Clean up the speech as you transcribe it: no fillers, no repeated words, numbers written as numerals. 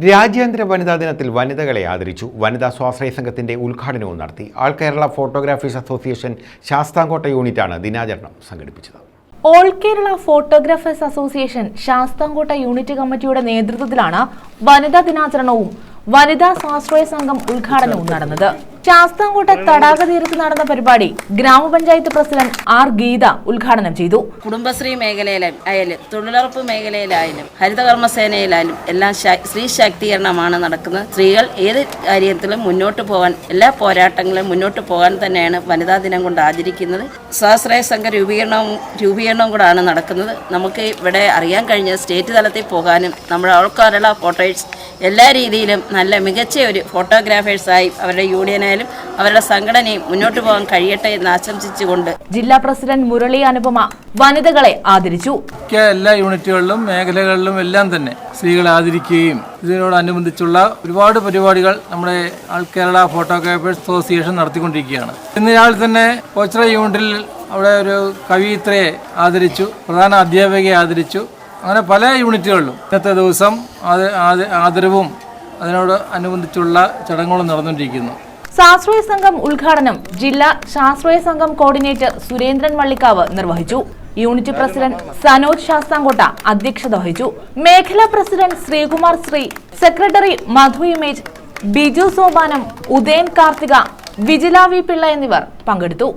രാജ്യാന്തര വനിതാ ദിനത്തിൽ വനിതകളെ ആദരിച്ചു. വനിതാ സ്വാശ്രയ സംഘത്തിന്റെ ഉദ്ഘാടനവും നടത്തി. All Kerala photographers association Sasthamkotta യൂണിറ്റാണ് ദിനാചരണം സംഘടിപ്പിച്ചത്. All Kerala photographers association Sasthamkotta unit കമ്മിറ്റിയുടെ നേതൃത്വത്തിലാണ് വനിതാ ദിനാചരണവും വനിതാ സ്വാശ്രയ സംഘം ഉദ്ഘാടനവും നടന്നത്. ശാസ്താംകോട്ട തടാക തീരത്ത് നടന്ന പരിപാടി ഗ്രാമപഞ്ചായത്ത് പ്രസിഡന്റ് ആർ ഗീത ഉദ്ഘാടനം ചെയ്തു. കുടുംബശ്രീ മേഖലയിലായാലും തൊഴിലുറപ്പ് മേഖലയിലായാലും ഹരിതകർമ്മസേനയിലായാലും എല്ലാം സ്ത്രീ ശാക്തീകരണമാണ് നടക്കുന്നത്. സ്ത്രീകൾ ഏത് കാര്യത്തിലും മുന്നോട്ട് പോകാൻ, എല്ലാ പോരാട്ടങ്ങളും മുന്നോട്ട് പോകാൻ തന്നെയാണ് വനിതാ ദിനം കൊണ്ട് ആചരിക്കുന്നത്. സ്വാശ്രയ സംഘ രൂപീകരണവും കൂടാണ് നടക്കുന്നത്. നമുക്ക് ഇവിടെ അറിയാൻ കഴിഞ്ഞത് സ്റ്റേറ്റ് തലത്തിൽ പോകാനും നമ്മുടെ ഓൾ കേരള ഫോട്ടോസ് എല്ലാ രീതിയിലും നല്ല മികച്ച ഒരു ഫോട്ടോഗ്രാഫേഴ്സായി അവരുടെ യൂണിയനായാലും അവരുടെ സംഘടനയും മുന്നോട്ട് പോകാൻ കഴിയട്ടെ എന്ന് ആശംസിച്ചുകൊണ്ട് ജില്ലാ പ്രസിഡന്റ് മുരളി അനുപമ വനിതകളെ ആദരിച്ചു. എല്ലാ യൂണിറ്റുകളിലും മേഖലകളിലും എല്ലാം തന്നെ സ്ത്രീകളെ ആദരിക്കുകയും ഇതിനോടനുബന്ധിച്ചുള്ള ഒരുപാട് പരിപാടികൾ നമ്മുടെ ആൾ കേരള ഫോട്ടോഗ്രാഫേഴ്സ് അസോസിയേഷൻ നടത്തിക്കൊണ്ടിരിക്കുകയാണ്. ഇന്ന് രാവിലെ തന്നെ ഓച്ചിറ യൂണിറ്റിൽ അവിടെ ഒരു കവിയിത്രയെ ആദരിച്ചു, പ്രധാന അധ്യാപികയെ ആദരിച്ചു. അങ്ങനെ പല യൂണിറ്റുകളിലും ഇന്നത്തെ ദിവസം ആദരവും അതിനോട് അനുബന്ധിച്ചുള്ള ചടങ്ങുകളും നടന്നുകൊണ്ടിരിക്കുന്നു. സ്വാശ്രയ സംഘം ഉദ്ഘാടനം ജില്ലാ സ്വാശ്രയ സംഘം കോർഡിനേറ്റർ സുരേന്ദ്രൻ വള്ളിക്കാവ് നിർവഹിച്ചു. യൂണിറ്റ് പ്രസിഡന്റ് സനോജ് ശാസ്താംകോട്ട അധ്യക്ഷത വഹിച്ചു. മേഖലാ പ്രസിഡന്റ് ശ്രീകുമാർ ശ്രീ, സെക്രട്ടറി മധു ഇമേജ്, ബിജു സോപാനം, ഉദയൻ കാർത്തിക, വിജില വി പിള്ള എന്നിവർ പങ്കെടുത്തു.